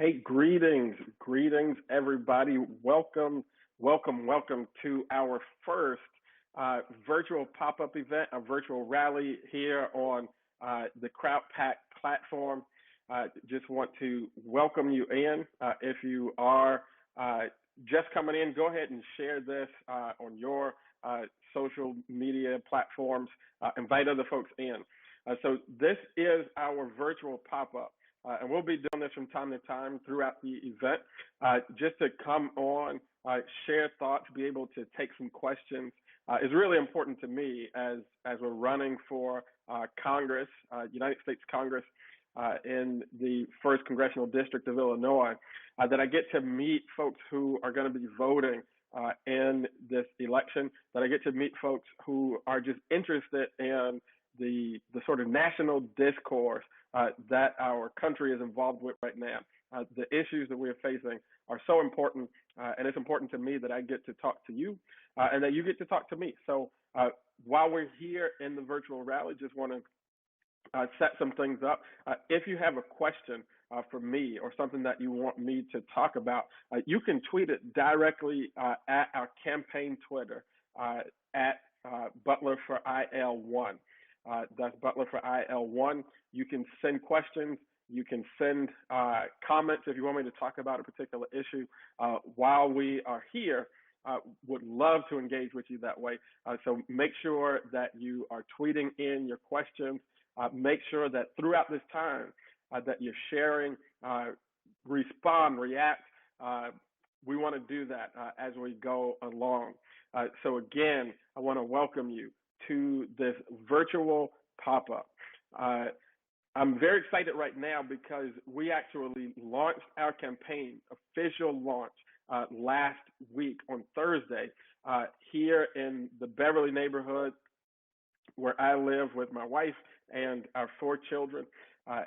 Hey, greetings, everybody. Welcome to our first virtual pop-up event, a virtual rally here on the Crowdpac platform. Just want to welcome you in. If you are just coming in, go ahead and share this on your social media platforms. Invite other folks in. So this is our virtual pop-up. And we'll be doing this from time to time throughout the event, just to come on, share thoughts, be able to take some questions. Is really important to me as we're running for Congress, United States Congress, in the 1st Congressional District of Illinois, that I get to meet folks who are going to be voting in this election, that I get to meet folks who are just interested in the sort of national discourse that our country is involved with right now. The issues that we're facing are so important, and it's important to me that I get to talk to you and that you get to talk to me. So while we're here in the virtual rally, just want to set some things up. If you have a question for me or something that you want me to talk about, you can tweet it directly at our campaign Twitter at Butler for IL1. That's Butler for IL1. You can send questions. You can send comments if you want me to talk about a particular issue while we are here. Would love to engage with you that way. So make sure that you are tweeting in your questions. Make sure that throughout this time that you're sharing, respond, react. We want to do that as we go along. So again, I want to welcome you to this virtual pop-up. I'm very excited right now because we actually launched our campaign, official launch, last week on Thursday here in the Beverly neighborhood where I live with my wife and our 4 children,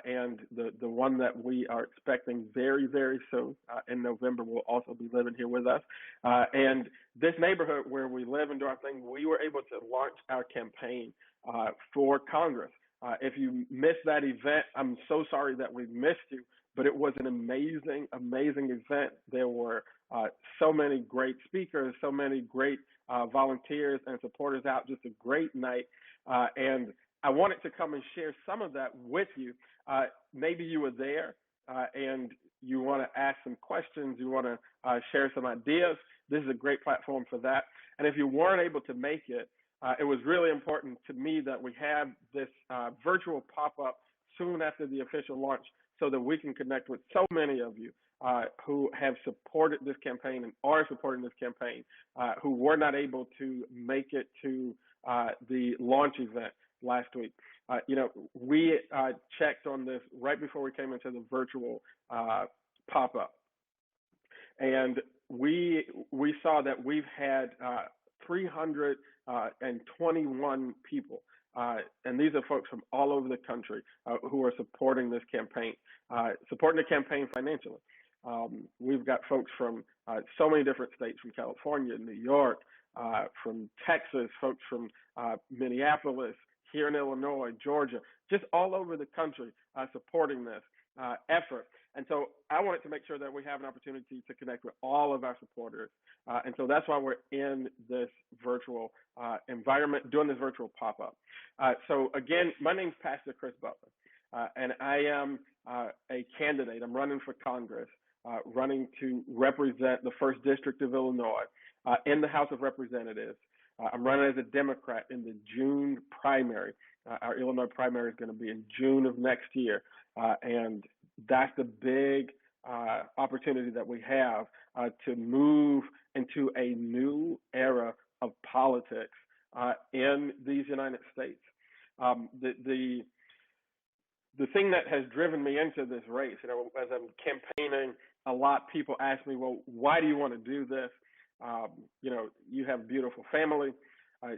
and the one that we are expecting very, very soon in November will also be living here with us. And this neighborhood where we live and do our thing, we were able to launch our campaign for Congress. If you missed that event, I'm so sorry that we missed you, but it was an amazing, amazing event. There were so many great speakers, so many great volunteers and supporters out, just a great night. And I wanted to come and share some of that with you. Maybe you were there and you want to ask some questions, you want to share some ideas. This is a great platform for that. And if you weren't able to make it, it was really important to me that we have this virtual pop-up soon after the official launch so that we can connect with so many of you who have supported this campaign and are supporting this campaign, who were not able to make it to the launch event last week. We checked on this right before we came into the virtual pop-up, and we saw that we've had 321 people, and these are folks from all over the country who are supporting this campaign, supporting the campaign financially. We've got folks from so many different states, from California, New York, from Texas, folks from Minneapolis, here in Illinois, Georgia, just all over the country supporting this effort. And so I wanted to make sure that we have an opportunity to connect with all of our supporters. And so that's why we're in this virtual environment, doing this virtual pop-up. So again, my name's Pastor Chris Butler, and I am a candidate. I'm running for Congress, running to represent the 1st District of Illinois in the House of Representatives. I'm running as a Democrat in the June primary. Our Illinois primary is going to be in June of next year. And that's the big opportunity that we have to move into a new era of politics in these United States. The thing that has driven me into this race, as I'm campaigning a lot, people ask me, well, why do you want to do this? You have a beautiful family.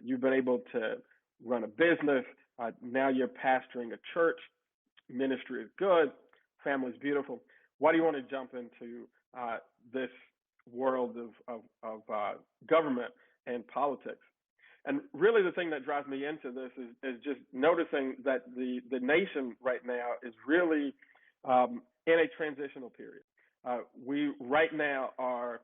You've been able to run a business. Now you're pastoring a church. Ministry is good. Family's beautiful. Why do you want to jump into this world of government and politics? And really the thing that drives me into this is just noticing that the nation right now is really in a transitional period. we right now are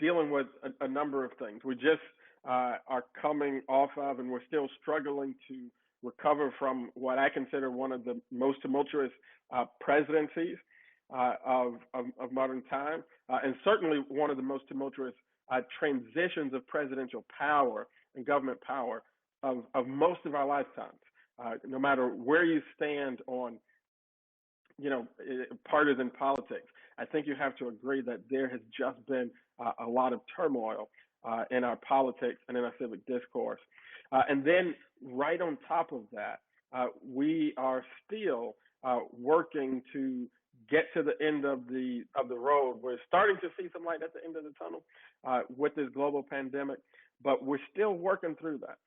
dealing with a number of things. We just are coming off of, and we're still struggling to recover from what I consider one of the most tumultuous presidencies of modern time, and certainly one of the most tumultuous transitions of presidential power and government power of most of our lifetimes. No matter where you stand on, partisan politics, I think you have to agree that there has just been a lot of turmoil in our politics and in our civic discourse. And then right on top of that, we are still working to get to the end of the road. We're starting to see some light at the end of the tunnel with this global pandemic, but we're still working through that.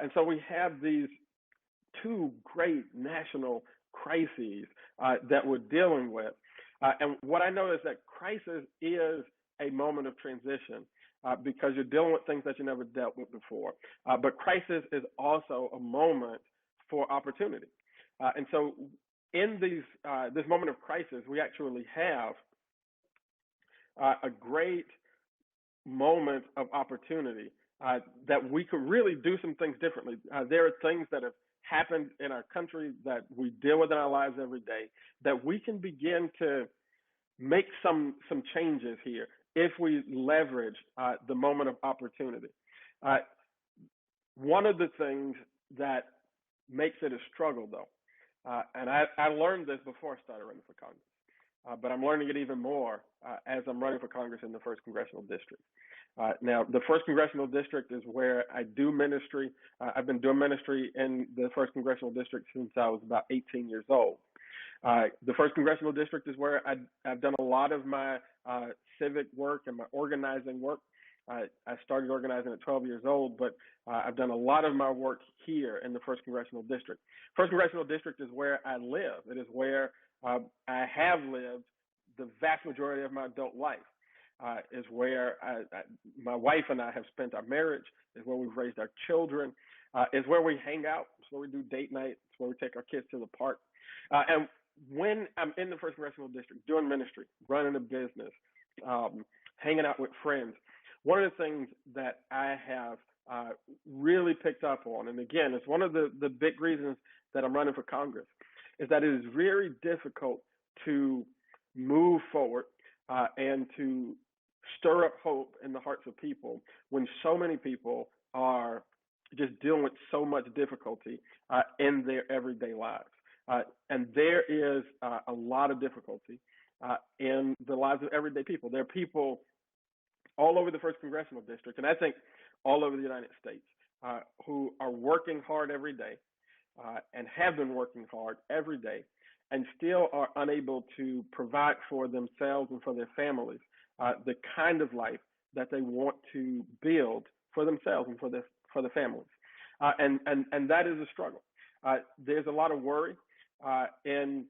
And so we have these two great national crises that we're dealing with. And what I know is that crisis is a moment of transition because you're dealing with things that you never dealt with before. But crisis is also a moment for opportunity. And so in this moment of crisis, we actually have a great moment of opportunity that we could really do some things differently. There are things that have happened in our country that we deal with in our lives every day that we can begin to make some changes here if we leverage the moment of opportunity. One of the things that makes it a struggle, though, and I learned this before I started running for Congress, but I'm learning it even more as I'm running for Congress in the 1st Congressional District. Now, the 1st Congressional District is where I do ministry. I've been doing ministry in the 1st Congressional District since I was about 18 years old. The 1st Congressional District is where I've done a lot of my civic work and my organizing work. I started organizing at 12 years old, but I've done a lot of my work here in the 1st Congressional District. 1st Congressional District is where I live. It is where I have lived the vast majority of my adult life. Is where my wife and I have spent our marriage, is where we've raised our children, is where we hang out, it's where we do date night, it's where we take our kids to the park. And when I'm in the 1st Congressional District doing ministry, running a business, hanging out with friends, one of the things that I have really picked up on, and again, it's one of the big reasons that I'm running for Congress, is that it is very difficult to move forward and to stir up hope in the hearts of people when so many people are just dealing with so much difficulty in their everyday lives. And there is a lot of difficulty in the lives of everyday people. There are people all over the 1st Congressional District, and I think all over the United States, who are working hard every day and have been working hard every day and still are unable to provide for themselves and for their families the kind of life that they want to build for themselves and for the families. And that is a struggle. There's a lot of worry in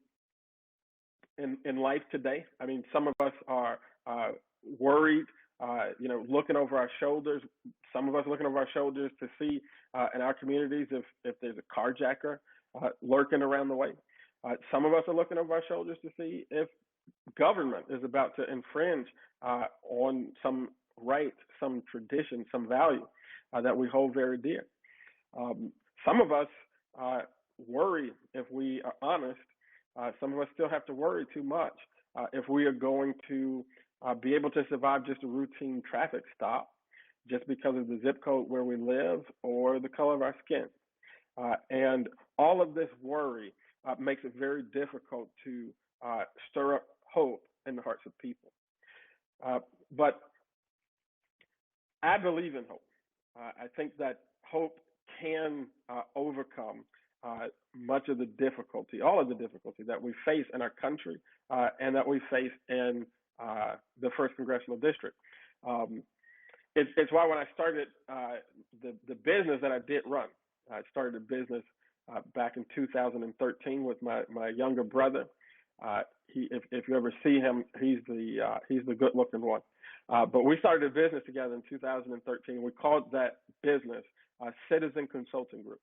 life today. I mean, some of us are worried, looking over our shoulders. Some of us looking over our shoulders to see in our communities if there's a carjacker lurking around the way. Some of us are looking over our shoulders to see if government is about to infringe on some right, some tradition, some value that we hold very dear. Some of us worry, if we are honest, some of us still have to worry too much if we are going to be able to survive just a routine traffic stop just because of the zip code where we live or the color of our skin. And all of this worry makes it very difficult to stir up hope in the hearts of people. But I believe in hope. I think that hope can overcome much of the difficulty, all of the difficulty that we face in our country and that we face in the 1st Congressional District. It's why when I started the business that I did run, I started a business back in 2013 with my younger brother. If you ever see him, he's the good-looking one. But we started a business together in 2013. We called that business Citizen Consulting Group.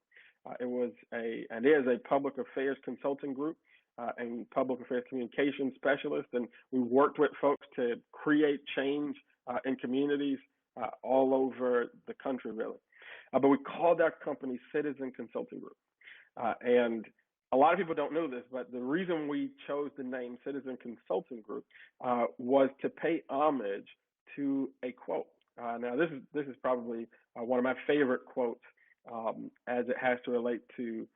It was and is a public affairs consulting group and public affairs communication specialist, and we worked with folks to create change in communities all over the country, really. But we called our company Citizen Consulting Group. And a lot of people don't know this, but the reason we chose the name Citizen Consulting Group was to pay homage to a quote. Now, this is probably one of my favorite quotes as it has to relate to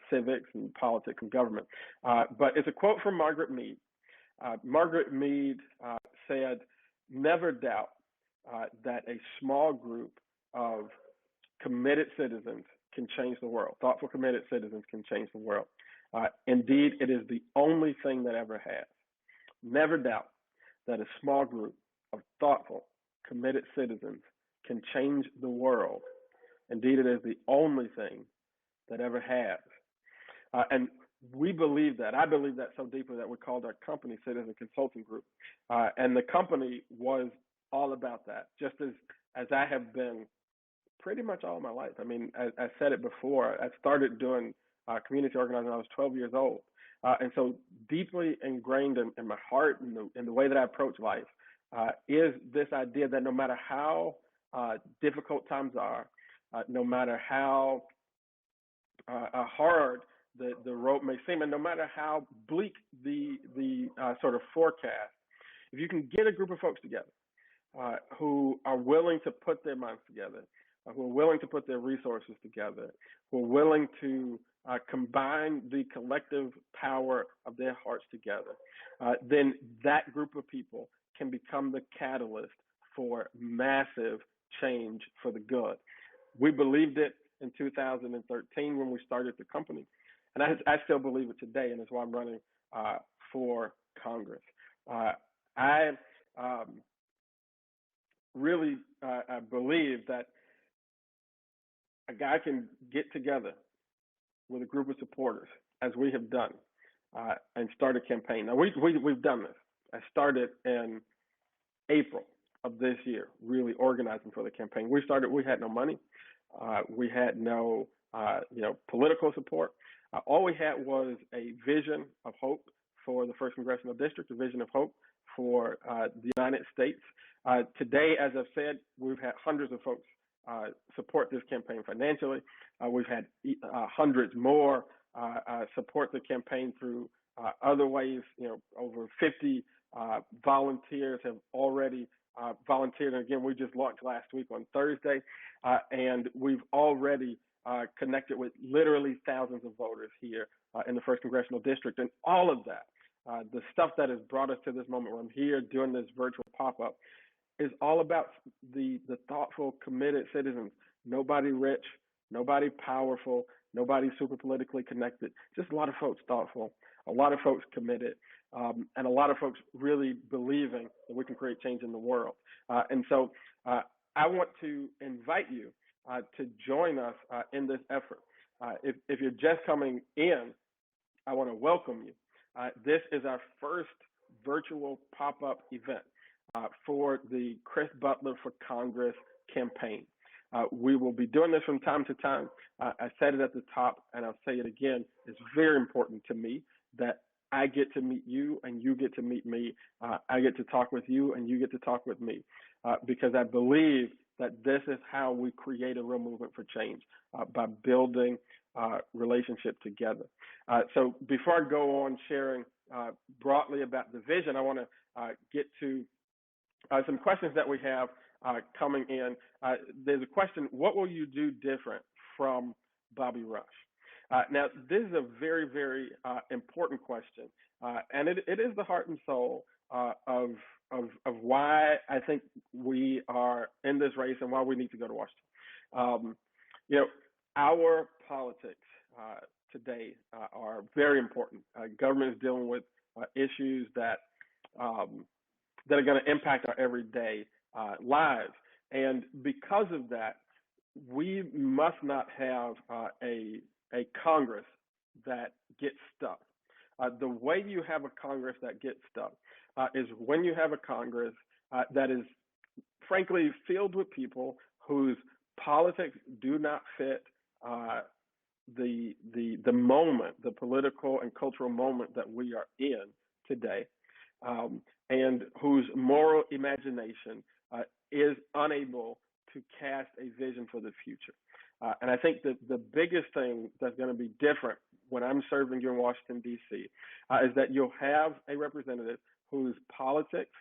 civics and politics and government. But it's a quote from Margaret Mead. Margaret Mead said, "Never doubt that a small group of committed citizens can change the world. Thoughtful, committed citizens can change the world. Indeed, it is the only thing that ever has. Never doubt that a small group of thoughtful, committed citizens can change the world. Indeed, it is the only thing that ever has." And we believe that. I believe that so deeply that we called our company Citizen Consulting Group. And the company was all about that, just as I have been pretty much all my life. I mean, I said it before, I started doing community organizing when I was 12 years old. And so deeply ingrained in my heart and in the way that I approach life is this idea that no matter how difficult times are, no matter how hard the road may seem, and no matter how bleak the sort of forecast, if you can get a group of folks together who are willing to put their minds together, who are willing to put their resources together, who are willing to combine the collective power of their hearts together, then that group of people can become the catalyst for massive change for the good. We believed it in 2013 when we started the company, and I still believe it today, and that's why I'm running for Congress. I really believe that a guy can get together with a group of supporters, as we have done, and start a campaign. Now, we've done this. I started in April of this year, really organizing for the campaign. We had no money. We had no, political support. All we had was a vision of hope for the 1st Congressional District, a vision of hope for the United States. Today, as I've said, we've had hundreds of folks support this campaign financially. We've had hundreds more support the campaign through other ways. Over 50 volunteers have already volunteered. And again, we just launched last week on Thursday, and we've already connected with literally thousands of voters here in the 1st Congressional District. And all of that, the stuff that has brought us to this moment where I'm here doing this virtual pop-up, is all about the thoughtful, committed citizens. Nobody rich, nobody powerful, nobody super politically connected. Just a lot of folks thoughtful, a lot of folks committed, and a lot of folks really believing that we can create change in the world. And so I want to invite you to join us in this effort. If you're just coming in, I want to welcome you. This is our first virtual pop-up event for the Chris Butler for Congress campaign. We will be doing this from time to time. I said it at the top, and I'll say it again. It's very important to me that I get to meet you and you get to meet me. I get to talk with you and you get to talk with me, because I believe that this is how we create a real movement for change, by building relationship together. So before I go on sharing broadly about the vision, I want to get to some questions that we have coming in. There's a question: what will you do different from Bobby Rush? Now, this is a very, very important question, and it is the heart and soul of why I think we are in this race and why we need to go to Washington. Our politics today are very important. Government is dealing with issues that are going to impact our everyday lives, and because of that, we must not have a Congress that gets stuck. The way you have a Congress that gets stuck is when you have a Congress that is frankly filled with people whose politics do not fit the moment, the political and cultural moment that we are in today, and whose moral imagination is unable to cast a vision for the future. And I think that the biggest thing that's going to be different when I'm serving you in Washington, D.C., is that you'll have a representative whose politics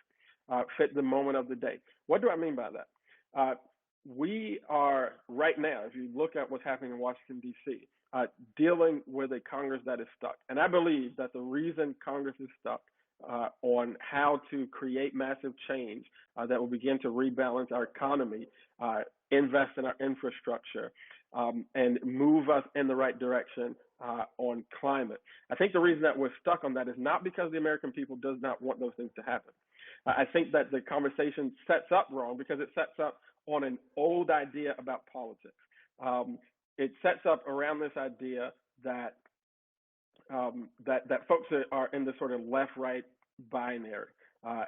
fit the moment of the day. What do I mean by that? We are right now, if you look at what's happening in Washington, D.C., dealing with a Congress that is stuck. And I believe that the reason Congress is stuck on how to create massive change that will begin to rebalance our economy, invest in our infrastructure, and move us in the right direction on climate. I think the reason that we're stuck on that is not because the American people does not want those things to happen. I think that the conversation sets up wrong because it sets up on an old idea about politics. It sets up around this idea that that folks are in this sort of left-right binary,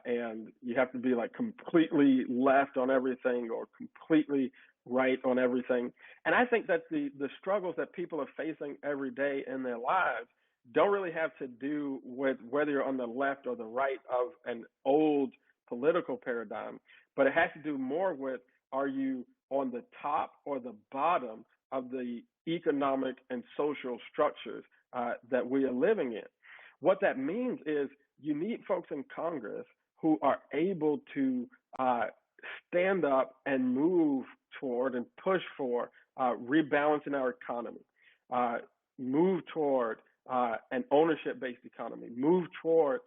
and you have to be like completely left on everything or completely right on everything. And I think that the struggles that people are facing every day in their lives don't really have to do with whether you're on the left or the right of an old political paradigm, but it has to do more with, are you on the top or the bottom of the economic and social structures that we are living in? What that means is you need folks in Congress who are able to stand up and move toward and push for rebalancing our economy, move toward an ownership-based economy, move toward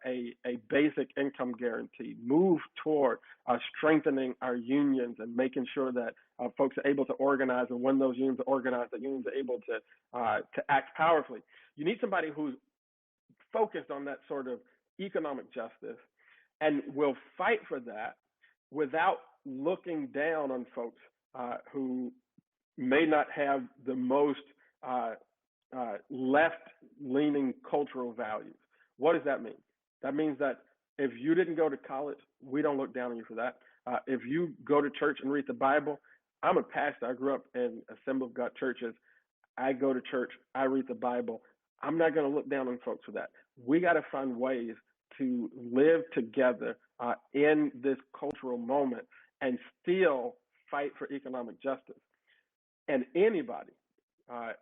a basic income guarantee, move toward strengthening our unions and making sure that folks are able to organize, and when those unions are organized, the unions are able to act powerfully. You need somebody who's focused on that sort of economic justice and will fight for that without looking down on folks who may not have the most left-leaning cultural values. What does that mean? That means that if you didn't go to college, we don't look down on you for that. If you go to church and read the Bible, I'm a pastor. I grew up in Assembly of God churches. I go to church. I read the Bible. I'm not going to look down on folks for that. We got to find ways to live together in this cultural moment and still fight for economic justice. And anybody,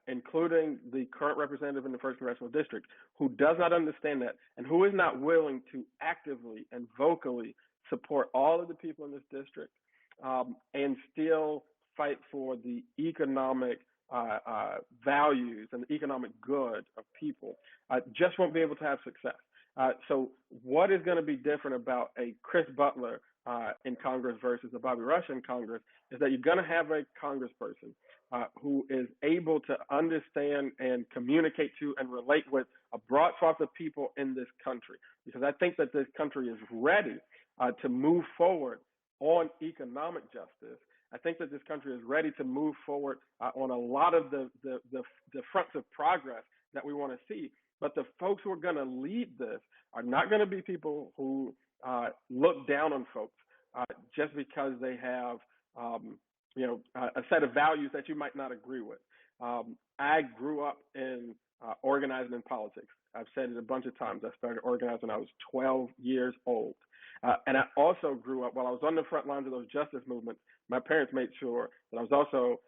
including the current representative in the 1st Congressional District, who does not understand that and who is not willing to actively and vocally support all of the people in this district and still fight for the economic values and the economic good of people, just won't be able to have success. So what is going to be different about a Chris Butler in Congress versus a Bobby Rush in Congress is that you're going to have a congressperson who is able to understand and communicate to and relate with a broad swath of people in this country. Because I think that this country is ready to move forward on economic justice. I think that this country is ready to move forward on a lot of the fronts of progress that we want to see. But the folks who are going to lead this are not going to be people who look down on folks just because they have, a set of values that you might not agree with. I grew up in organizing in politics. I've said it a bunch of times. I started organizing when I was 12 years old. And I also grew up, while I was on the front lines of those justice movements, my parents made sure that I was also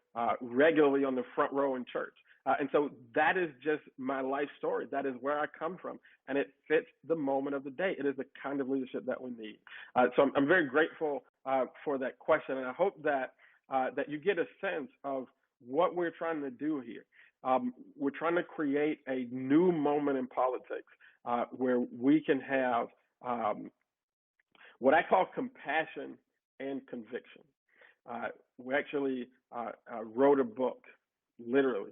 regularly on the front row in church. And so that is just my life story. That is where I come from. And it fits the moment of the day. It is the kind of leadership that we need. So I'm very grateful for that question. And I hope that that you get a sense of what we're trying to do here. We're trying to create a new moment in politics where we can have what I call compassion and conviction. We actually wrote a book, literally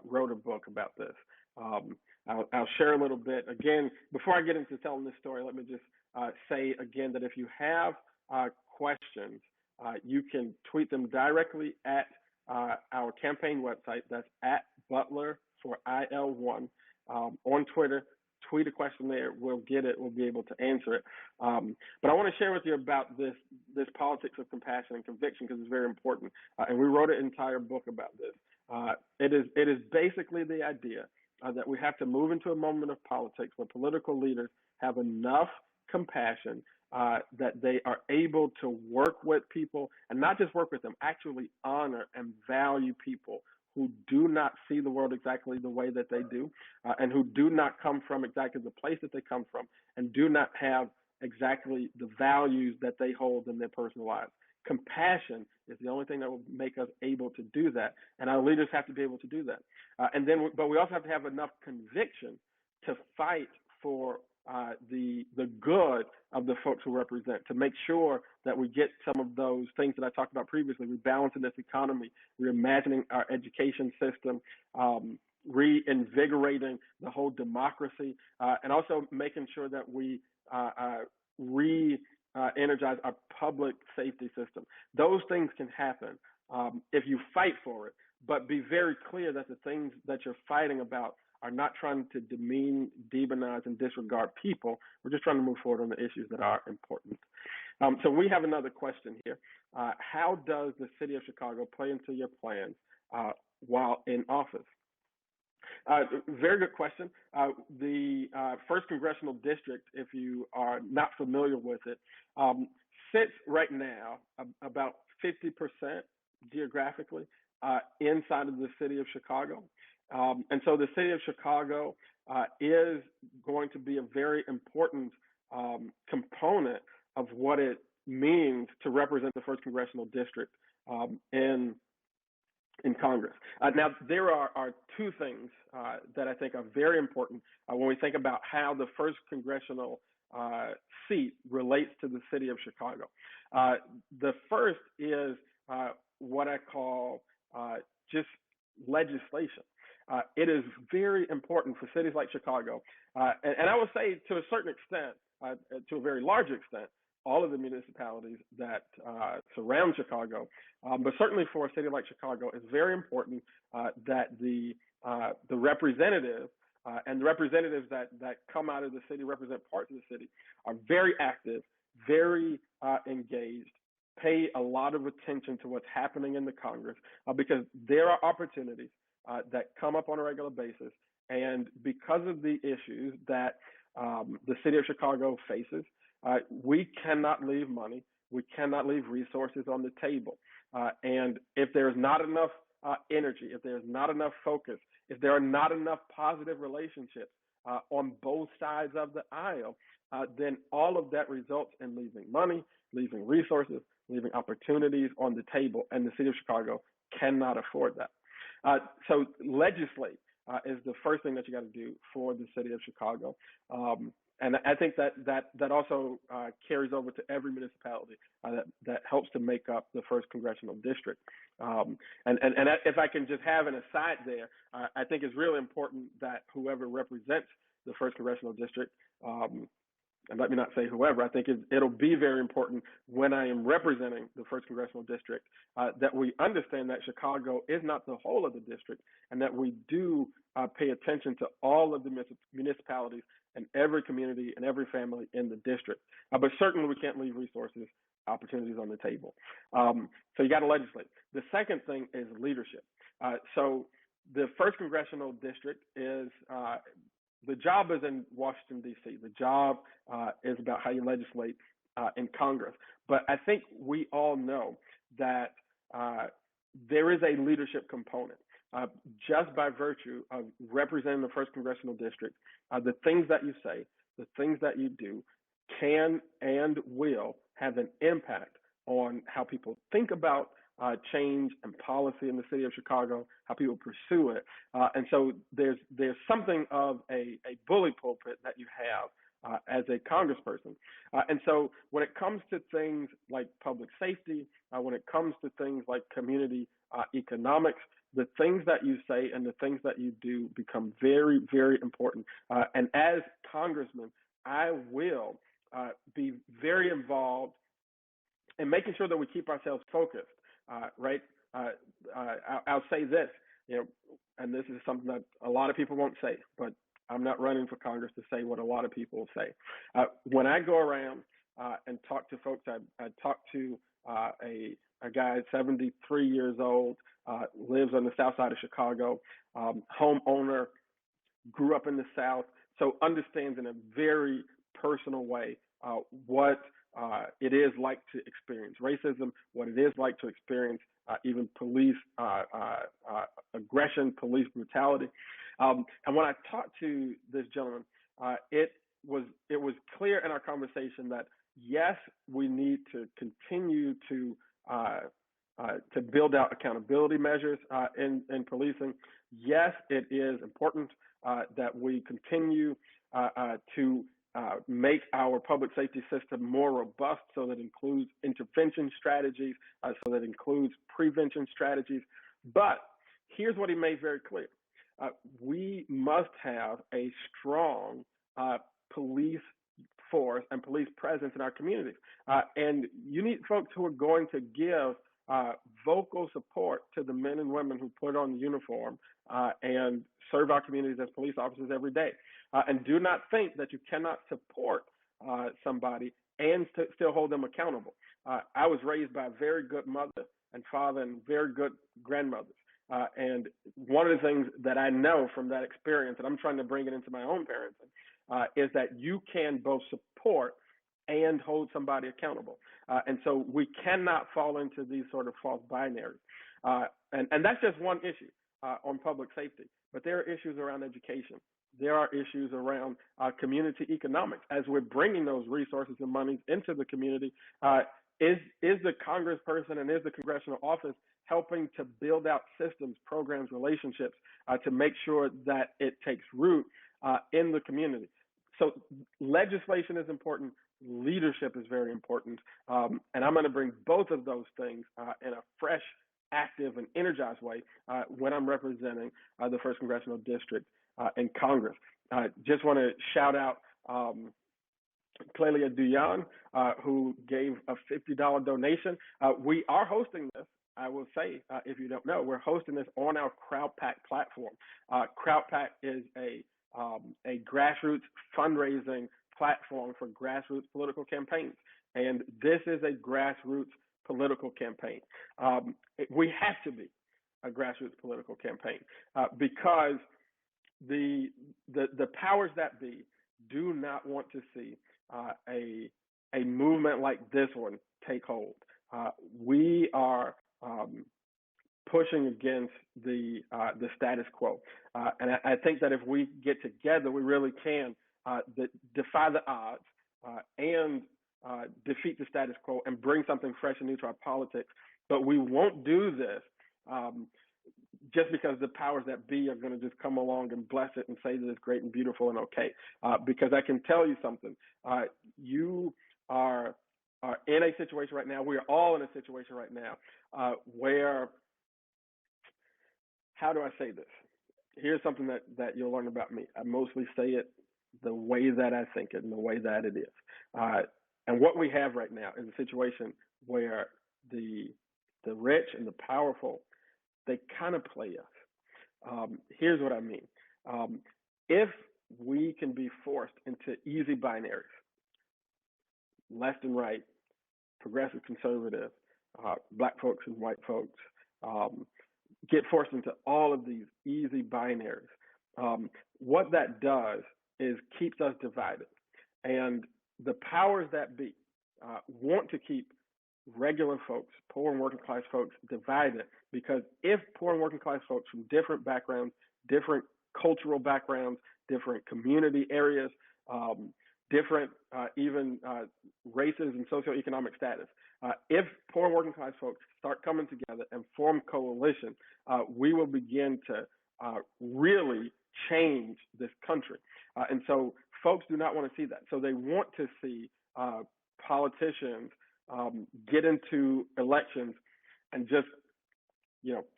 wrote a book about this. I'll share a little bit. Again, before I get into telling this story, let me just say again that if you have questions, you can tweet them directly at our campaign website. That's at Butler for IL1 on Twitter. Tweet a question there. We'll get it. We'll be able to answer it. But I want to share with you about this politics of compassion and conviction because it's very important. And we wrote an entire book about this. It is basically the idea that we have to move into a moment of politics where political leaders have enough compassion that they are able to work with people, and not just work with them, actually honor and value people who do not see the world exactly the way that they do, and who do not come from exactly the place that they come from, and do not have exactly the values that they hold in their personal lives. Compassion is the only thing that will make us able to do that, and our leaders have to be able to do that. But we also have to have enough conviction to fight for the good of the folks who represent, to make sure that we get some of those things that I talked about previously, rebalancing this economy, reimagining our education system, reinvigorating the whole democracy, and also making sure that we energize our public safety system. Those things can happen if you fight for it, but be very clear that the things that you're fighting about are not trying to demean, demonize, and disregard people. We're just trying to move forward on the issues that are important. So we have another question here. How does the city of Chicago play into your plans while in office? Very good question. The 1st Congressional District, if you are not familiar with it, sits right now about 50% geographically inside of the city of Chicago. And so the city of Chicago is going to be a very important component of what it means to represent the 1st Congressional District in Congress. Now, there are two things that I think are very important when we think about how the 1st Congressional seat relates to the city of Chicago. The first is what I call just legislation. It is very important for cities like Chicago, and I would say to a certain extent, to a very large extent, all of the municipalities that surround Chicago, but certainly for a city like Chicago, it's very important that the representatives and the representatives that come out of the city, represent parts of the city, are very active, very engaged, pay a lot of attention to what's happening in the Congress, because there are opportunities that come up on a regular basis, and because of the issues that the city of Chicago faces, we cannot leave money, we cannot leave resources on the table. And if there's not enough energy, if there's not enough focus, if there are not enough positive relationships on both sides of the aisle, then all of that results in leaving money, leaving resources, leaving opportunities on the table, and the city of Chicago cannot afford that. So legislate is the first thing that you got to do for the city of Chicago. And I think that also carries over to every municipality that helps to make up the 1st Congressional District. And if I can just have an aside there, I think it's really important that whoever represents the 1st Congressional District, and let me not say whoever, I think it'll be very important when I am representing the 1st Congressional District that we understand that Chicago is not the whole of the district, and that we do pay attention to all of the municipalities and every community and every family in the district. But certainly we can't leave resources, opportunities on the table. So you got to legislate. The second thing is leadership. So the 1st Congressional District is the job is in Washington, D.C. The job is about how you legislate in Congress. But I think we all know that there is a leadership component. Just by virtue of representing the 1st Congressional District, the things that you say, the things that you do can and will have an impact on how people think about change and policy in the city of Chicago, how people pursue it. And so there's something of a bully pulpit that you have as a congressperson. And so when it comes to things like public safety, when it comes to things like community economics, the things that you say and the things that you do become very, very important. And as congressman, I will be very involved in making sure that we keep ourselves focused, right? I'll say this, and this is something that a lot of people won't say, but I'm not running for Congress to say what a lot of people say. When I go around and talk to folks, I talked to a guy 73 years old lives on the south side of Chicago, homeowner, grew up in the South, so understands in a very personal way what it is like to experience racism, what it is like to experience even police aggression, police brutality. And when I talked to this gentleman, it was clear in our conversation that yes, we need to continue to build out accountability measures in policing. Yes, it is important that we continue to make our public safety system more robust, so that includes intervention strategies, so that includes prevention strategies. But here's what he made very clear. We must have a strong police force and police presence in our communities. And you need folks who are going to give vocal support to the men and women who put on the uniform and serve our communities as police officers every day. And do not think that you cannot support somebody and still hold them accountable. I was raised by a very good mother and father and very good grandmothers. And one of the things that I know from that experience, and I'm trying to bring it into my own parenting, is that you can both support and hold somebody accountable. And so we cannot fall into these sort of false binaries. And that's just one issue on public safety. But there are issues around education. There are issues around community economics. As we're bringing those resources and monies into the community, is the congressperson and is the congressional office helping to build out systems, programs, relationships to make sure that it takes root in the community? So legislation is important. Leadership is very important. And I'm going to bring both of those things in a fresh, active, and energized way when I'm representing the 1st Congressional District in Congress. Just want to shout out Clelia Duyan, who gave a $50 donation. We are hosting this. I will say, if you don't know, we're hosting this on our Crowdpac platform. Crowdpac is a grassroots fundraising platform for grassroots political campaigns. And this is a grassroots political campaign. We have to be a grassroots political campaign because the powers that be do not want to see a movement like this one take hold. We are pushing against the status quo, and I think that if we get together, we really can defy the odds and defeat the status quo and bring something fresh and new to our politics. But we won't do this just because the powers that be are going to just come along and bless it and say that it's great and beautiful and okay. Because I can tell you something. You are in a situation right now. We are all in a situation right now where, how do I say this? Here's something that you'll learn about me. I mostly say it the way that I think it and the way that it is. And what we have right now is a situation where the rich and the powerful, they kind of play us. Here's what I mean. If we can be forced into easy binaries, left and right, progressive, conservative, black folks and white folks, get forced into all of these easy binaries, what that does is keeps us divided. And the powers that be want to keep regular folks, poor and working class folks, divided, because if poor and working class folks from different backgrounds, different cultural backgrounds, different community areas, different even races and socioeconomic status, if poor and working class folks start coming together and form coalition, we will begin to really change this country. And so folks do not want to see that. So they want to see politicians get into elections and just,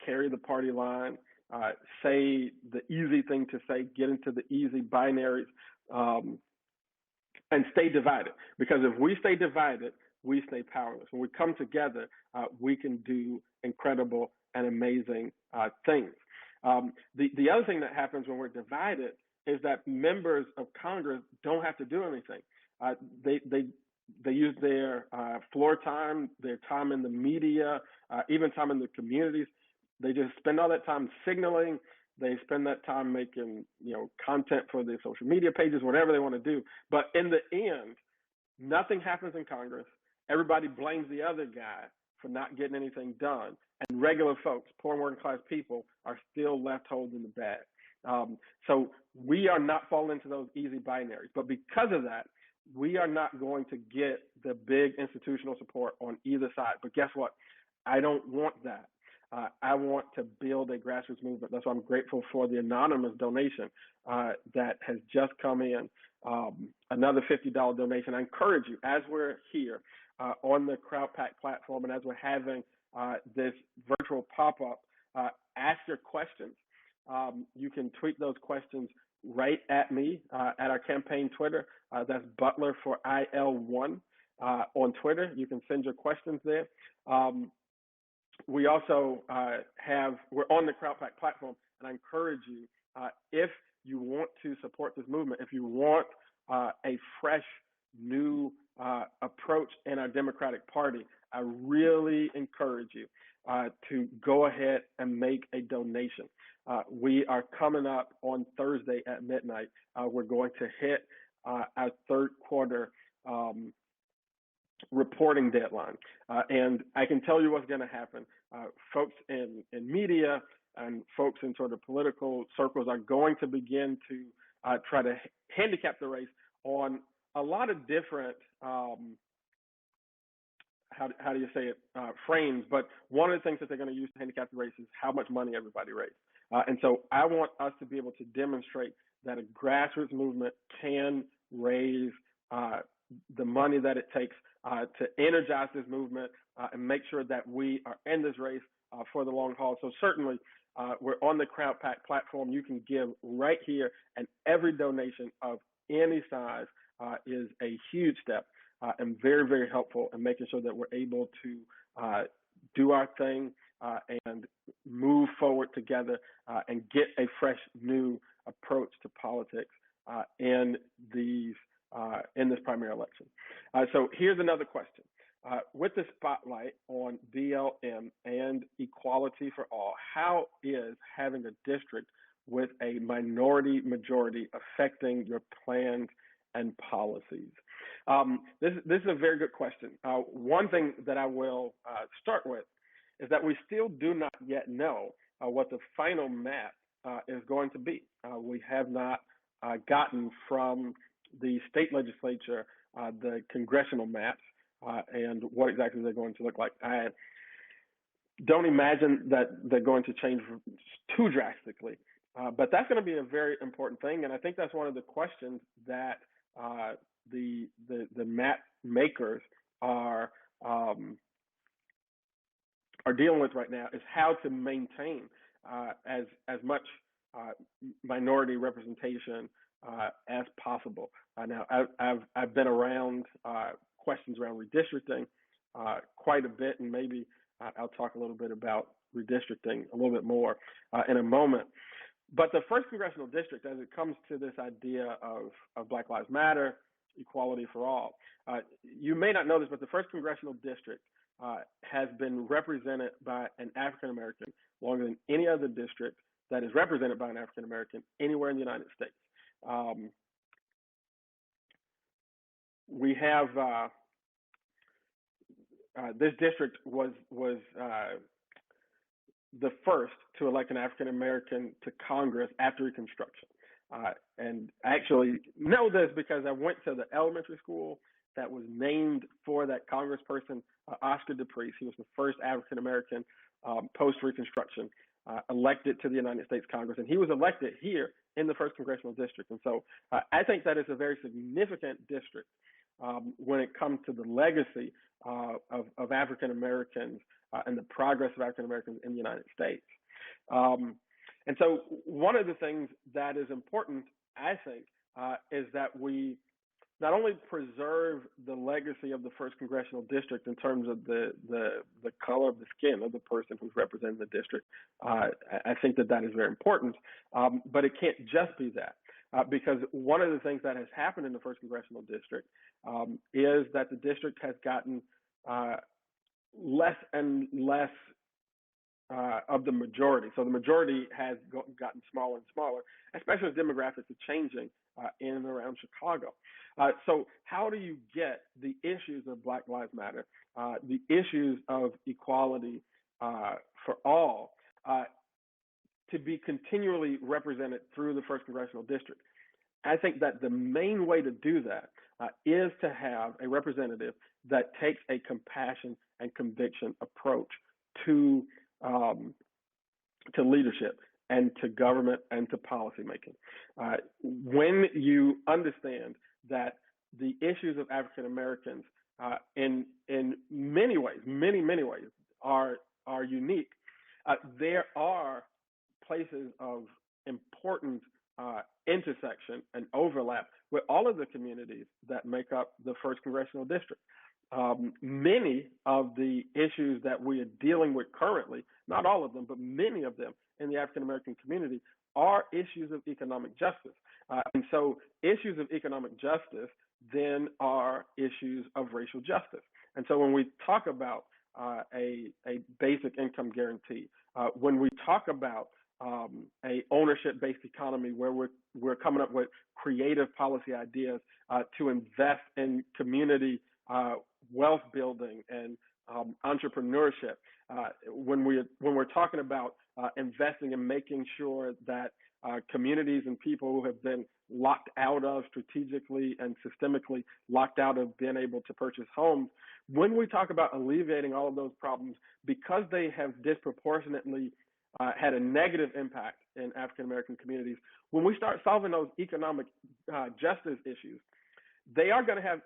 carry the party line, say the easy thing to say, get into the easy binaries, and stay divided. Because if we stay divided, we stay powerless. When we come together, we can do incredible and amazing things. The other thing that happens when we're divided is that members of Congress don't have to do anything. They use their floor time, their time in the media, even time in the communities, They just spend all that time signaling. They spend that time making, content for their social media pages, whatever they want to do. But in the end, nothing happens in Congress. Everybody blames the other guy for not getting anything done. And regular folks, poor and working class people, are still left holding the bag. So we are not falling into those easy binaries. But because of that, we are not going to get the big institutional support on either side. But guess what? I don't want that. I want to build a grassroots movement. That's why I'm grateful for the anonymous donation that has just come in, another $50 donation. I encourage you, as we're here on the Crowdpac platform and as we're having this virtual pop-up, ask your questions. You can tweet those questions right at me at our campaign Twitter. That's Butler for IL1 on Twitter. You can send your questions there. We also we're on the Crowdpac platform, and I encourage you, if you want to support this movement, if you want a fresh, new approach in our Democratic Party, I really encourage you to go ahead and make a donation. We are coming up on Thursday at midnight. We're going to hit our third quarter reporting deadline. And I can tell you what's going to happen. Folks in media and folks in sort of political circles are going to begin to try to handicap the race on a lot of different, how do you say it, frames. But one of the things that they're going to use to handicap the race is how much money everybody raised. And so I want us to be able to demonstrate that a grassroots movement can raise the money that it takes to energize this movement and make sure that we are in this race for the long haul. So certainly we're on the Crowdpac platform. You can give right here, and every donation of any size is a huge step and very, very helpful in making sure that we're able to do our thing and move forward together and get a fresh, new approach to politics in this primary election. So here's another question. With the spotlight on BLM and equality for all, how is having a district with a minority majority affecting your plans and policies? This is a very good question. One thing that I will start with is that we still do not yet know what the final map is going to be. We have not gotten from the state legislature the congressional maps and what exactly they're going to look like. I don't imagine that they're going to change too drastically, but that's going to be a very important thing, and I think that's one of the questions that the map makers are dealing with right now, is how to maintain as much minority representation as possible. Now, I've been around questions around redistricting quite a bit, and maybe I'll talk a little bit about redistricting a little bit more in a moment. But the first congressional district, as it comes to this idea of Black Lives Matter, equality for all, you may not know this, but the first congressional district has been represented by an African American longer than any other district that is represented by an African American anywhere in the United States. We have this district was the first to elect an African American to Congress after Reconstruction. And I actually know this because I went to the elementary school that was named for that congressperson, Oscar DePriest. He was the first African American post-Reconstruction elected to the United States Congress, and he was elected here in the first congressional district. And so I think that is a very significant district when it comes to the legacy of African Americans and the progress of African Americans in the United States. And so one of the things that is important, I think, is that we not only preserve the legacy of the first congressional district in terms of the color of the skin of the person who's representing the district. I think that is very important, but it can't just be that. Because one of the things that has happened in the first congressional district is that the district has gotten less and less of the majority. So the majority has gotten smaller and smaller, especially as demographics are changing in and around Chicago. So how do you get the issues of Black Lives Matter, the issues of equality for all, to be continually represented through the 1st Congressional District? I think that the main way to do that is to have a representative that takes a compassion and conviction approach to leadership and to government and to policymaking. When you understand that the issues of African Americans in many ways, many ways, are unique, there are places of important intersection and overlap with all of the communities that make up the 1st Congressional District. Many of the issues that we are dealing with currently, not all of them, but many of them in the African American community are issues of economic justice. And so issues of economic justice then are issues of racial justice. And so when we talk about a basic income guarantee, when we talk about a ownership-based economy where we're coming up with creative policy ideas to invest in community wealth building and entrepreneurship, when we're talking about investing and making sure that communities and people who have been locked out of strategically and systemically locked out of being able to purchase homes, when we talk about alleviating all of those problems because they have disproportionately had a negative impact in African American communities, when we start solving those economic justice issues, they are going to have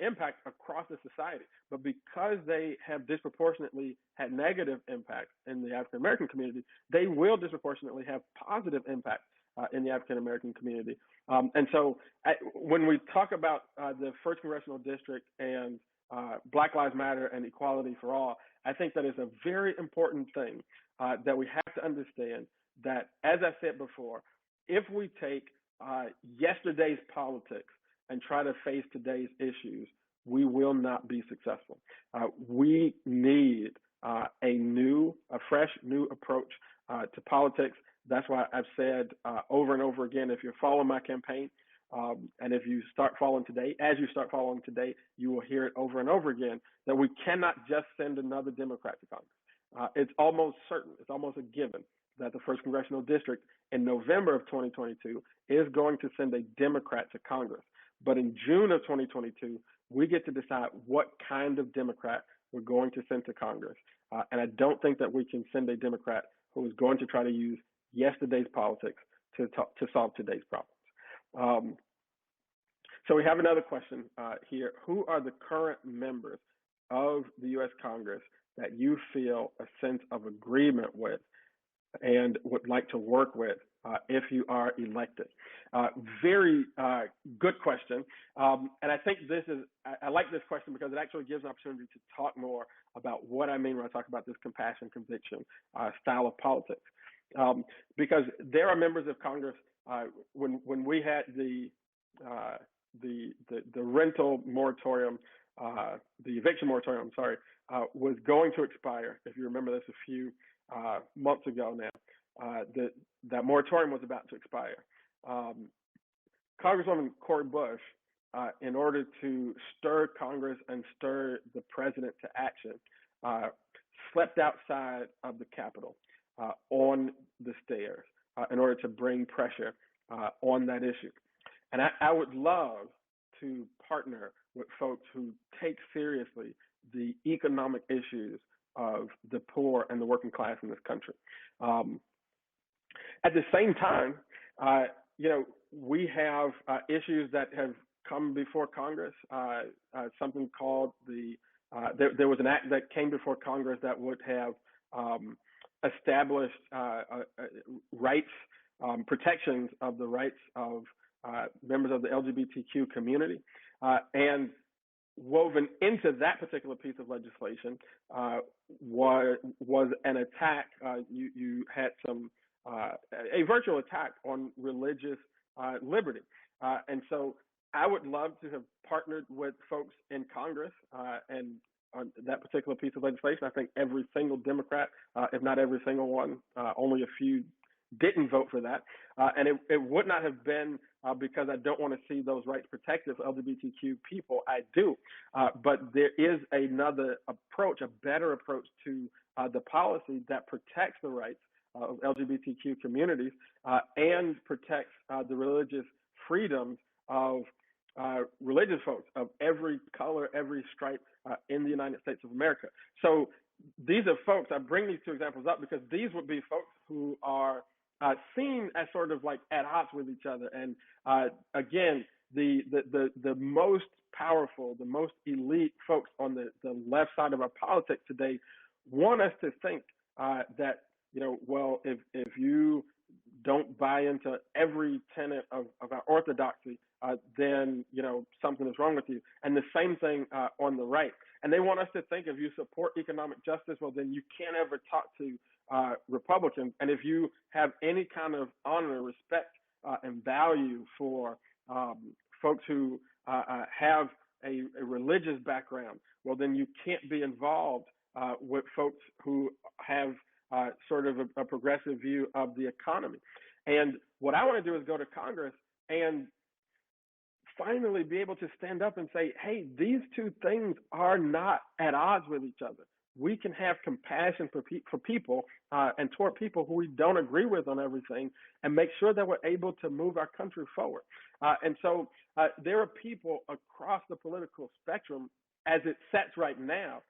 impact across the society. But because they have disproportionately had negative impact in the African American community, they will disproportionately have positive impact in the African American community. And so when we talk about the 1st Congressional District and Black Lives Matter and equality for all, I think that is a very important thing that we have to understand that, as I said before, if we take yesterday's politics and try to face today's issues, we will not be successful. We need a fresh, new approach to politics. That's why I've said over and over again, if you're following my campaign, and if you start following today, you will hear it over and over again, that we cannot just send another Democrat to Congress. It's almost certain, it's almost a given that the 1st Congressional District in November of 2022 is going to send a Democrat to Congress. But in June of 2022, we get to decide what kind of Democrat we're going to send to Congress. And I don't think that we can send a Democrat who is going to try to use yesterday's politics to solve today's problems. So we have another question here. Who are the current members of the U.S. Congress that you feel a sense of agreement with and would like to work with if you are elected? Very good question. And I think I like this question because it actually gives an opportunity to talk more about what I mean when I talk about this compassion, conviction style of politics. Because there are members of Congress, when we had the rental moratorium, the eviction moratorium, was going to expire. If you remember this a few months ago now, that moratorium was about to expire. Congresswoman Cori Bush, in order to stir Congress and stir the president to action, slept outside of the Capitol on the stairs in order to bring pressure on that issue. And I would love to partner with folks who take seriously the economic issues of the poor and the working class in this country. At the same time, we have issues that have come before Congress. Something called there was an act that came before Congress that would have established rights, protections of the rights of members of the LGBTQ community, and woven into that particular piece of legislation was an attack. You had a virtual attack on religious liberty, and so I would love to have partnered with folks in Congress and on that particular piece of legislation. I think every single Democrat, if not every single one, only a few didn't vote for that. And it would not have been because I don't want to see those rights protected for LGBTQ people. I do. But there is another approach, a better approach to the policy that protects the rights of LGBTQ communities and protects the religious freedoms of religious folks of every color, every stripe in the United States of America. So these are folks, I bring these two examples up because these would be folks who are seen as sort of like at odds with each other. And again, the most powerful, the most elite folks on the left side of our politics today want us to think that, well, if you don't buy into every tenet of our orthodoxy, then, something is wrong with you. And the same thing on the right. And they want us to think if you support economic justice, well, then you can't ever talk to Republicans. And if you have any kind of honor, respect, and value for folks who have a religious background, well, then you can't be involved with folks who have sort of a progressive view of the economy. And what I want to do is go to Congress and finally be able to stand up and say, hey, these two things are not at odds with each other. We can have compassion for people and toward people who we don't agree with on everything and make sure that we're able to move our country forward. And so there are people across the political spectrum as it sets right now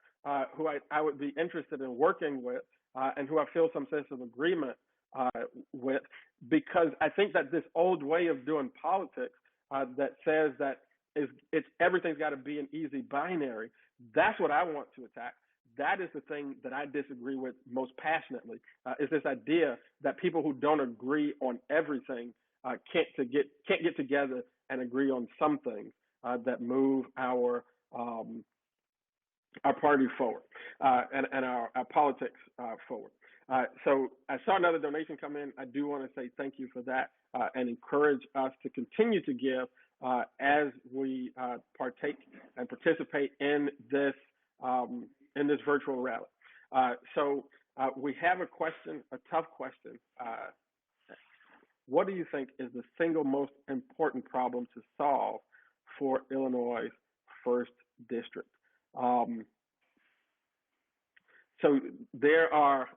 who I would be interested in working with and who I feel some sense of agreement with, because I think that this old way of doing politics that says that it's everything's got to be an easy binary, that's what I want to attack. That is the thing that I disagree with most passionately, is this idea that people who don't agree on everything can't get together and agree on some things that move our party forward and our politics forward. So I saw another donation come in. I do want to say thank you for that and encourage us to continue to give as we partake and participate in this virtual rally. So we have a question, a tough question. What do you think is the single most important problem to solve for Illinois' 1st District? So there are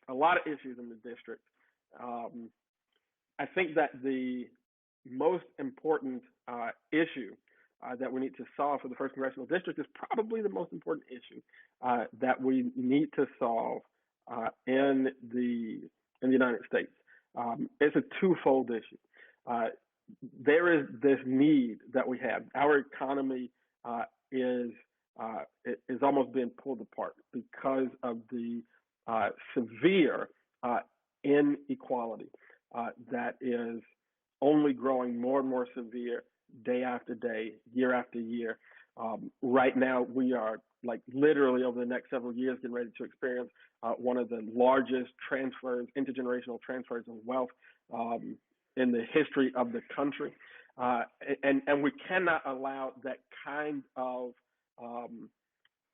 a lot of issues in the district. I think that the most important issue that we need to solve for the 1st Congressional District is probably the most important issue that we need to solve in the United States. It's a twofold issue. There is this need that we have. Our economy is almost being pulled apart because of the severe inequality that is only growing more and more severe day after day, year after year. Right now, we are like literally over the next several years getting ready to experience one of the largest transfers, intergenerational transfers of wealth in the history of the country. And we cannot allow that kind of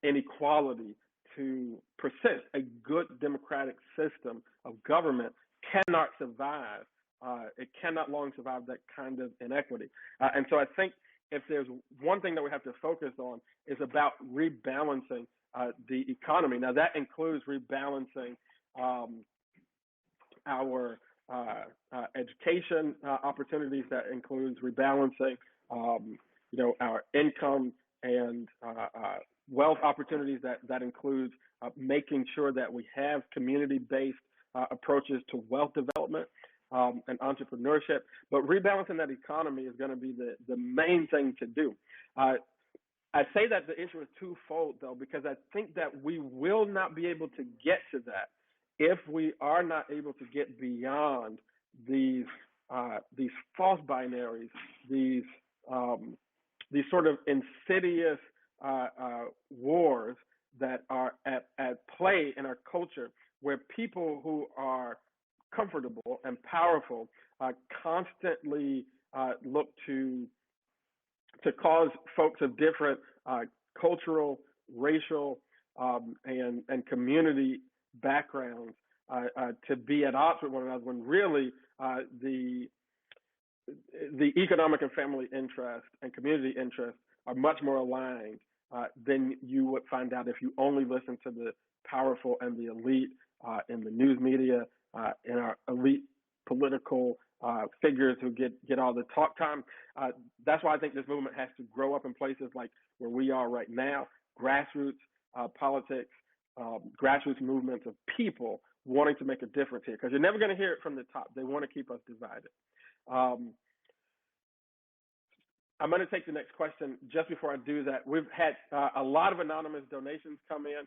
inequality to persist. A good democratic system of government cannot survive. It cannot long survive that kind of inequity. And so I think if there's one thing that we have to focus on is about rebalancing the economy. Now that includes rebalancing our education opportunities. That includes rebalancing, our income and wealth opportunities. That includes making sure that we have community-based approaches to wealth development and entrepreneurship. But rebalancing that economy is going to be the main thing to do. I say that the issue is twofold, though, because I think that we will not be able to get to that if we are not able to get beyond these false binaries, these sort of insidious wars that are at play in our culture, where people who are comfortable and powerful constantly look to cause folks of different cultural, racial and community backgrounds to be at odds with one another, when really the economic and family interest and community interest are much more aligned than you would find out if you only listen to the powerful and the elite in the news media, in our elite political figures who get all the talk time. That's why I think this movement has to grow up in places like where we are right now, grassroots politics, grassroots movements of people wanting to make a difference here, because you're never going to hear it from the top. They want to keep us divided. I'm going to take the next question. Just before I do that, we've had a lot of anonymous donations come in,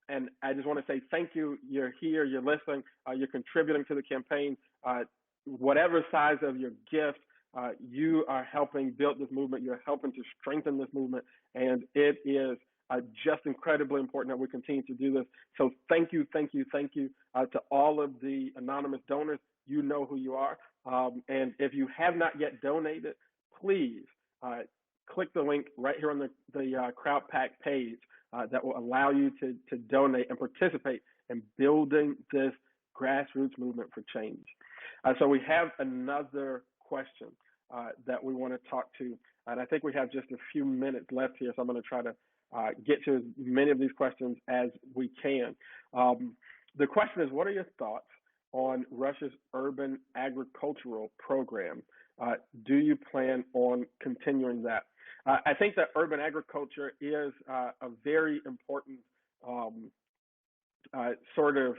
and I just want to say thank you. You're here, you're listening, you're contributing to the campaign. Whatever size of your gift, you are helping build this movement. You're helping to strengthen this movement, and it is just incredibly important that we continue to do this. So thank you to all of the anonymous donors. You know who you are. And if you have not yet donated, please click the link right here on the Crowdpac page that will allow you to donate and participate in building this grassroots movement for change. So we have another question that we want to talk to, and I think we have just a few minutes left here, so I'm going to try to get to as many of these questions as we can. The question is, what are your thoughts on Russia's urban agricultural program? Do you plan on continuing that? I think that urban agriculture is a very important sort of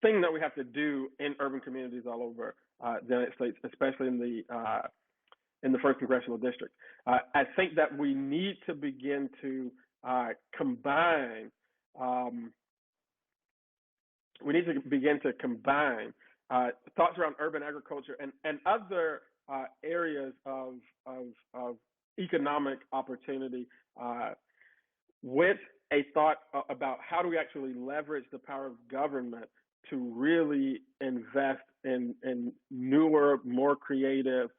thing that we have to do in urban communities all over the United States, especially in the first congressional district. I think that we need to begin to combine. We need to begin to combine thoughts around urban agriculture and other areas of economic opportunity with a thought about how do we actually leverage the power of government to really invest in newer, more creative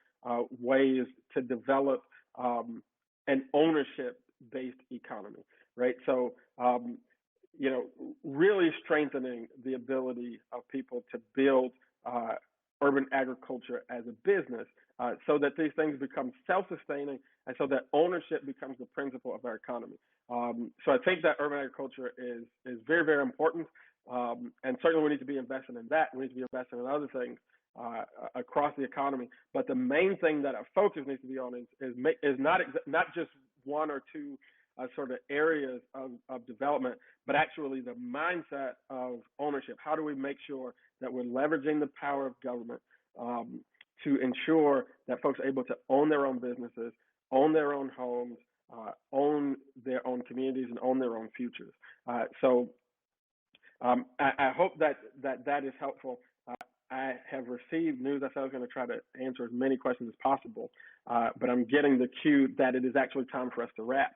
ways to develop an ownership-based economy, right? So, really strengthening the ability of people to build urban agriculture as a business so that these things become self-sustaining and so that ownership becomes the principle of our economy. So I think that urban agriculture is very, very important. And certainly we need to be investing in that. We need to be investing in other things across the economy. But the main thing that our focus needs to be on is not just one or two sort of areas of development, but actually the mindset of ownership. How do we make sure that we're leveraging the power of government to ensure that folks are able to own their own businesses, own their own homes, own their own communities, and own their own futures? So I hope that is helpful. I have received news. I said I was going to try to answer as many questions as possible, but I'm getting the cue that it is actually time for us to wrap.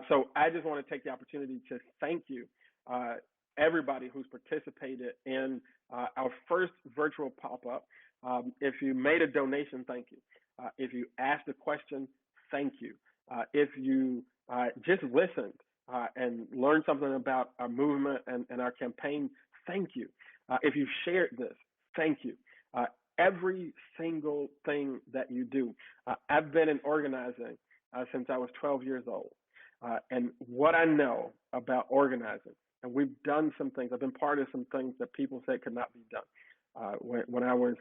So I just want to take the opportunity to thank you, everybody who's participated in our first virtual pop-up. If you made a donation, thank you. If you asked a question, thank you. If you just listened and learned something about our movement and our campaign, thank you. If you shared this, thank you. Every single thing that you do. I've been in organizing since I was 12 years old. And what I know about organizing, and we've done some things, I've been part of some things that people said could not be done. When I was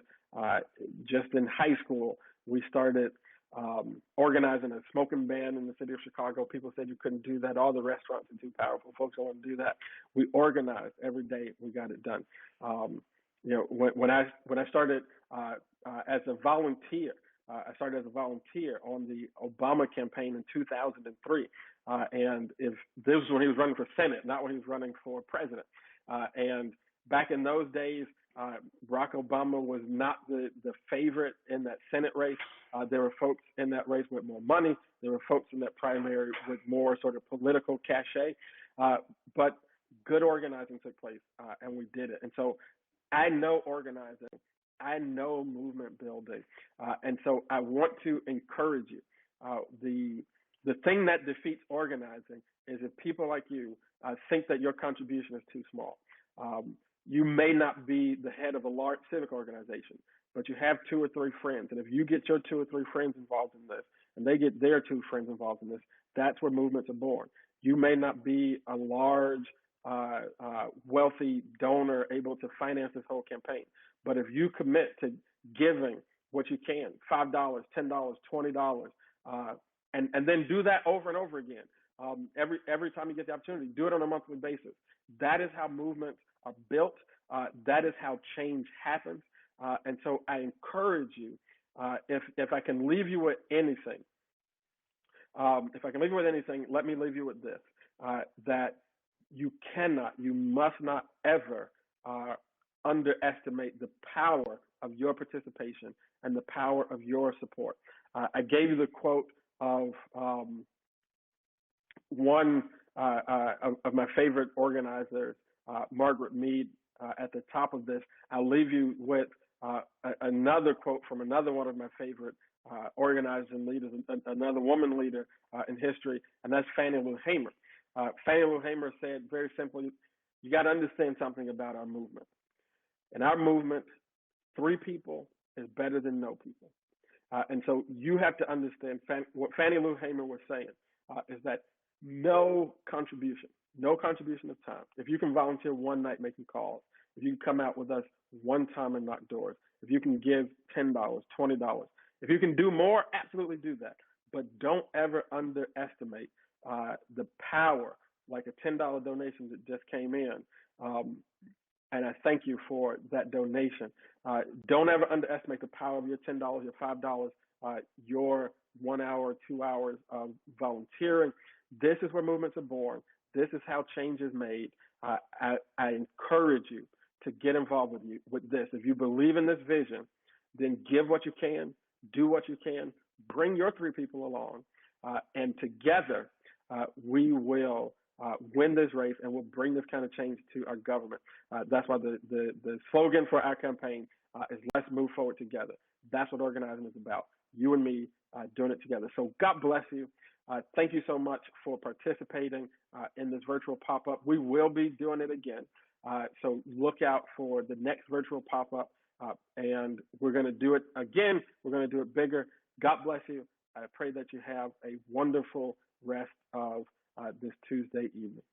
just in high school, we started organizing a smoking ban in the city of Chicago. People said you couldn't do that. All the restaurants are too powerful. Folks don't want to do that. We organized every day. We got it done. When I started as a volunteer, I started as a volunteer on the Obama campaign in 2003. And if this was when he was running for Senate, not when he was running for president. And back in those days, Barack Obama was not the favorite in that Senate race. There were folks in that race with more money. There were folks in that primary with more sort of political cachet. But good organizing took place, and we did it. And so I know organizing. I know movement building. And so I want to encourage you. The The thing that defeats organizing is if people like you think that your contribution is too small. You may not be the head of a large civic organization, but you have 2 or 3 friends. And if you get your 2 or 3 friends involved in this, and they get their 2 friends involved in this, that's where movements are born. You may not be a large, wealthy donor able to finance this whole campaign, but if you commit to giving what you can, $5, $10, $20, and then do that over and over again, every time you get the opportunity, do it on a monthly basis. That is how movements are built. That is how change happens. And so I encourage you, if I can leave you with anything, let me leave you with this, that you must not ever underestimate the power of your participation and the power of your support. I gave you the quote of one of my favorite organizers, Margaret Mead, at the top of this. I'll leave you with another quote from another one of my favorite organizers and leaders, another woman leader in history, and that's Fannie Lou Hamer. Fannie Lou Hamer said very simply, you got to understand something about our movement. In our movement, 3 people is better than no people. And so you have to understand what Fannie Lou Hamer was saying is that no contribution of time. If you can volunteer one night making calls, if you can come out with us one time and knock doors, if you can give $10, $20, if you can do more, absolutely do that. But don't ever underestimate the power, like a $10 donation that just came in. And I thank you for that donation. Don't ever underestimate the power of your $10, your $5, your 1 hour, 2 hours of volunteering. This is where movements are born. This is how change is made. I encourage you to get involved with this. If you believe in this vision, then give what you can, do what you can, bring your 3 people along, and together we will win this race and we'll bring this kind of change to our government. That's why the slogan for our campaign is let's move forward together. That's what organizing is about. You and me doing it together. So God bless you. Thank you so much for participating in this virtual pop-up. We will be doing it again. So look out for the next virtual pop-up, and we're going to do it again. We're going to do it bigger. God bless you. I pray that you have a wonderful rest of this Tuesday evening.